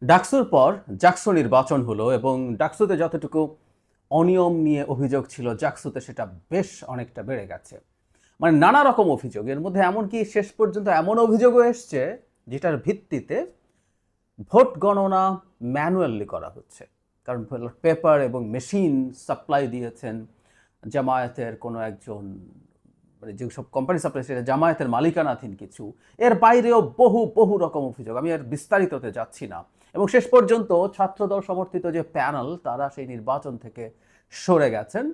ডাকসুর পর জাকসু নির্বাচন হলো এবং ডাকসুতে যতটুকু অনিয়ম নিয়ে অভিযোগ ছিল জাকসুতে সেটা বেশ অনেকটা বেড়ে গেছে। মানে নানা রকম অভিযোগ, এর মধ্যে এমনকি শেষ পর্যন্ত এমন অভিযোগও এসছে যেটার ভিত্তিতে ভোট গণনা ম্যানুয়ালি করা হচ্ছে। কারণ পেপার এবং মেশিন সাপ্লাই দিয়েছেন জামায়াতের কোনো একজন, মানে যেসব কোম্পানি সাপ্লাই সেটা জামায়াতের মালিকানাধীন কিছু। এর বাইরেও বহু বহু রকম অভিযোগ, আমি আর বিস্তারিততে যাচ্ছি না। এবং শেষ পর্যন্ত ছাত্রদল সমর্থিত যে প্যানেল তারা সেই নির্বাচন থেকে সরে গেছেন।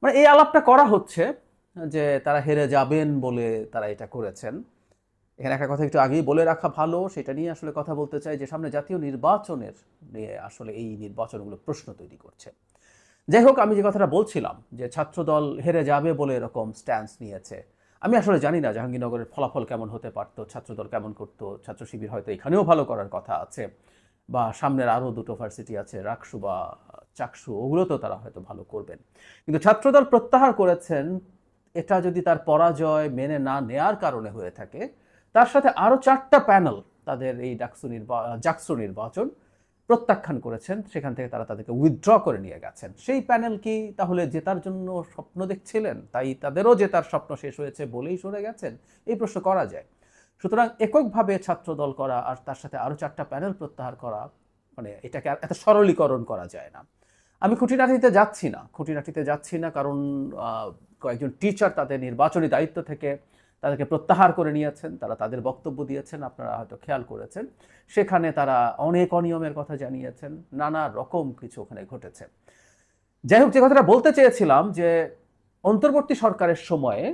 মানে এই আলাপটা করা হচ্ছে যে তারা হেরে যাবেন বলে তারা এটা করেছেন। এখানে একটা কথা একটু আগেই বলে রাখা ভালো, সেটা নিয়ে আসলে কথা বলতে চাই যে সামনে জাতীয় নির্বাচনের নিয়ে আসলে এই নির্বাচনগুলো প্রশ্ন তৈরি করছে। যাই হোক, আমি যে কথাটা বলছিলাম যে ছাত্রদল হেরে যাবে বলে এরকম স্ট্যান্স নিয়েছে, আমি আসলে জানি না জাহাঙ্গীরনগরের ফলাফল কেমন হতে পারতো, ছাত্রদল কেমন করতো। ছাত্র শিবির হয়তো এখানেও ভালো করার কথা আছে, বা সামনের আরও দুটো ভার্সিটি আছে রাকসু বা চাকসু, ওগুলোতেও তারা হয়তো ভালো করবেন। কিন্তু ছাত্রদল প্রত্যাহার করেছেন, এটা যদি তার পরাজয় মেনে না নেয়ার কারণে হয়ে থাকে, তার সাথে আরও 4টা প্যানেল তাদের এই জাকসু নির্বাচন প্রত্যাখ্যান করেছেন। সেখান থেকে তারা তাদেরকে উইথড্র করে নিয়ে গেছেন। সেই প্যানেল কি তাহলে জেতার জন্য স্বপ্ন দেখছিলেন, তাই তাদেরও জেতার স্বপ্ন শেষ হয়েছে বলেই সরে গেছেন? এই প্রশ্ন করা যায়। সুতরাং এককভাবে ছাত্রদল করা আর তার সাথে আরও 4টা প্যানেল প্রত্যাহার করা, মানে এটাকে আর এত সরলীকরণ করা যায় না। আমি খুঁটিনাটিতে যাচ্ছি না, কারণ কয়েকজন টিচার তাদের নির্বাচনী দায়িত্ব থেকে তাদেরকে প্রত্যাহার করে নিয়েছেন। তারা তাদের বক্তব্য দিয়েছেন, আপনারা হয়তো খেয়াল করেছেন। সেখানে তারা অনেক অনিয়মের কথা জানিয়েছেন, নানা রকম কিছু ওখানে ঘটেছে। যাই হোক, যে কথাটা বলতে চেয়েছিলাম যে অন্তর্বর্তী সরকারের সময়ে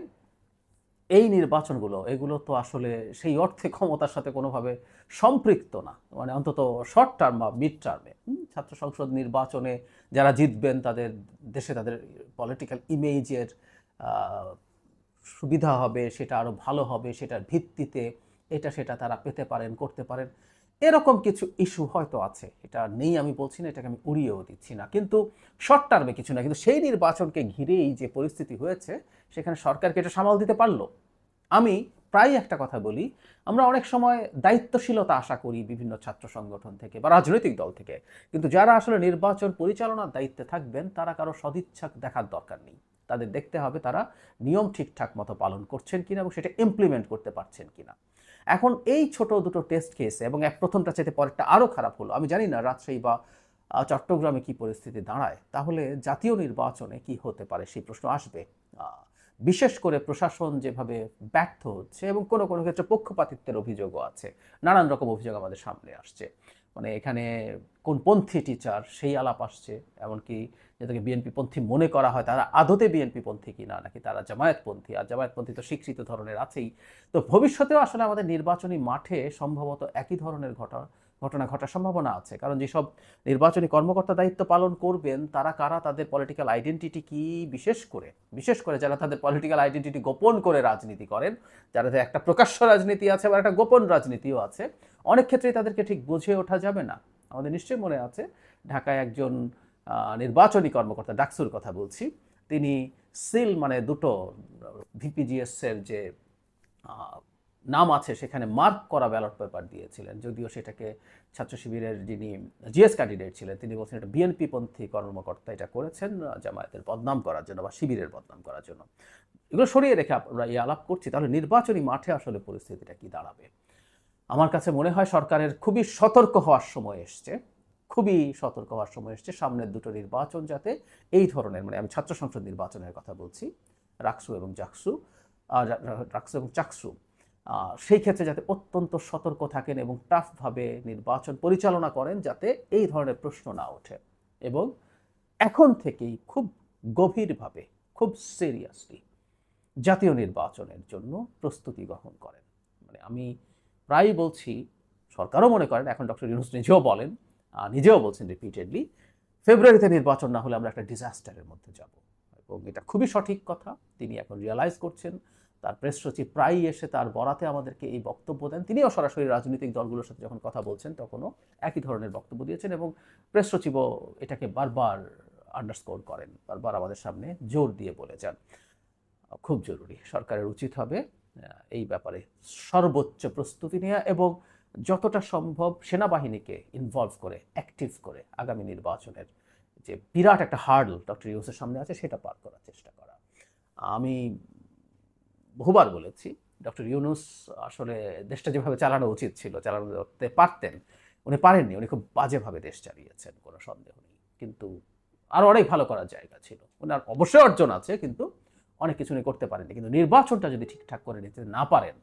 এই নির্বাচনগুলো, এগুলো তো আসলে সেই অর্থে ক্ষমতার সাথে কোনোভাবে সম্পৃক্ত না। মানে অন্তত শর্ট টার্ম বা মিড টার্মে ছাত্র সংসদ নির্বাচনে যারা জিতবেন তাদের দেশে তাদের পলিটিক্যাল ইমেজের সুবিধা হবে, সেটা আরও ভালো হবে, সেটার ভিত্তিতে এটা সেটা তারা পেতে পারেন, করতে পারেন। এরকম কিছু ইস্যু হয়তো আছে, এটা নেই আমি বলছি না, এটাকে আমি উড়িয়েও দিচ্ছি না, কিন্তু শর্ট টার্মে কিছু না। কিন্তু সেই নির্বাচনকে ঘিরেই যে পরিস্থিতি হয়েছে, সেখানে সরকারকে এটা সামাল দিতে পারলো। আমি প্রায় একটা কথা বলি, আমরা অনেক সময় দায়িত্বশীলতা আশা করি বিভিন্ন ছাত্র সংগঠন থেকে বা রাজনৈতিক দল থেকে, কিন্তু যারা আসলে নির্বাচন পরিচালনার দায়িত্বে থাকবেন তারা কারো সদিচ্ছা দেখার দরকার নেই। তাদের দেখতে হবে তারা নিয়ম ঠিকঠাক মতো পালন করছেন কিনা এবং সেটা ইমপ্লিমেন্ট করতে পারছেন কিনা। এখন এই ছোট দুটো টেস্ট কেস, এবং প্রথমটা চাইতে পরেরটা আরও খারাপ হলো, আমি জানি না রাজশাহী বা চট্টগ্রামে কি পরিস্থিতি দাঁড়ায়, তাহলে জাতীয় নির্বাচনে কি হতে পারে সেই প্রশ্ন আসবে। বিশেষ করে প্রশাসন যেভাবে ব্যর্থ হচ্ছে এবং কোনো কোনো ক্ষেত্রে পক্ষপাতিত্বের অভিযোগও আছে, নানান রকম অভিযোগ আমাদের সামনে আসছে। মানে এখানে কোন পন্থী টিচার সেই আলাপ আসছে, এমনকি যাদেরকে বিএনপি পন্থী মনে করা হয় তারা আদতে বিএনপি পন্থী কিনা, নাকি তারা জামায়াতপন্থী। আর জামায়াতপন্থী তো স্বীকৃত ধরনের আছেই। তো ভবিষ্যতেও আসলে আমাদের নির্বাচনী মাঠে সম্ভবত একই ধরনের ঘটনা ঘটার সম্ভাবনা আছে। কারণ যেসব নির্বাচনী কর্মকর্তা দায়িত্ব পালন করবেন তারা কারা, তাদের পলিটিক্যাল আইডেন্টিটি কি, বিশেষ করে যারা তাদের পলিটিক্যাল আইডেন্টিটি গোপন করে রাজনীতি করেন, যারা একটা প্রকাশ্য রাজনীতি আছে বা একটা গোপন রাজনীতিও আছে, অনেক ক্ষেত্রেই তাদেরকে ঠিক বুঝে ওঠা যাবে না। আমাদের নিশ্চয়ই মনে আছে ঢাকায় একজন নির্বাচনী কর্মকর্তা, ডাকসুর কথা বলছি, তিনি সিল মানে দুটো ভিপিজিএস এর যে নাম আছে সেখানে মার্ক করা ব্যালট পেপার দিয়েছিলেন, যদিও সেটাকে ছাত্র শিবিরের যিনি জিএস ক্যান্ডিডেট ছিলেন তিনি বলছেন এটা বিএনপি পন্থী কর্মকর্তা এটা করেছেন জামায়াতের বদনাম করার জন্য বা শিবিরের বদনাম করার জন্য। এগুলো সরিয়ে রেখে আমরা এই আলাপ করছি, তাহলে নির্বাচনী মাঠে আসলে পরিস্থিতিটা কি দাঁড়াবে? আমার কাছে মনে হয় সরকারের খুবই সতর্ক হওয়ার সময় এসছে, সামনের দুটো নির্বাচন যাতে এই ধরনের, মানে আমি ছাত্র সংসদ নির্বাচনের কথা বলছি, রাকসু এবং জাকসু, রাকসু এবং চাকসু, সেই ক্ষেত্রে যাতে অত্যন্ত সতর্ক থাকেন এবং টাফভাবে নির্বাচন পরিচালনা করেন যাতে এই ধরনের প্রশ্ন না ওঠে, এবং এখন থেকেই খুব গভীরভাবে, খুব সিরিয়াসলি জাতীয় নির্বাচনের জন্য প্রস্তুতি গ্রহণ করেন। মানে আমি প্রায়ই বলছি, সরকারও মনে করেন, এখন ডক্টর ইউনূস নিজেও বলছেন রিপিটেডলি, ফেব্রুয়ারিতে নির্বাচন না হলে আমরা একটা ডিজাস্টারের মধ্যে যাব। এবং এটা খুবই সঠিক কথা, তিনি এখন রিয়ালাইজ করছেন। তার প্রেস সচিব প্রায়ই এসে তার বরাতে আমাদেরকে এই বক্তব্য দেন। তিনিও সরাসরি রাজনৈতিক দলগুলোর সাথে যখন কথা বলছেন তখনও একই ধরনের বক্তব্য দিয়েছেন, এবং প্রেস সচিবও এটাকে বারবার আন্ডারস্কোর করেন, বারবার আমাদের সামনে জোর দিয়ে বলে যান খুব জরুরি, সরকারের উচিত হবে এই ব্যাপারে সর্বোচ্চ প্রস্তুতি নেওয়া এবং যতটা সম্ভব সেনাবাহিনীকে ইনভলভ করে, অ্যাক্টিভ করে আগামী নির্বাচনের যে বিরাট একটা হার্ডল ডক্টর ইউনূসের সামনে আছে সেটা পার করার চেষ্টা করা। আমি বহুবার বলেছি ডক্টর ইউনূস আসলে দেশটা যেভাবে চালানো উচিত ছিল, চালাতে পারতেন, উনি পারেননি। উনি খুব বাজেভাবে দেশ চালিয়েছেন, কোনো সন্দেহ নেই। কিন্তু আরও অনেক ভালো করার জায়গা ছিল। ওনার অবশ্যই অর্জন আছে, কিন্তু অনেক কিছু উনি করতে পারেননি। কিন্তু নির্বাচনটা যদি ঠিকঠাক করে নিতে না পারেন,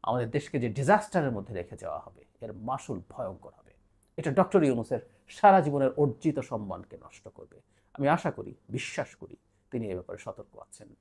আমাদের দেশকে যে ডিজাস্টারের মধ্যে রেখে যাওয়া হবে, এর মাসুল ভয়ঙ্কর হবে। এটা ডক্টর ইউনূসের সারা জীবনের অর্জিত সম্মানকে নষ্ট করবে। আমি আশা করি, বিশ্বাস করি তিনি এ ব্যাপারে সতর্ক আছেন।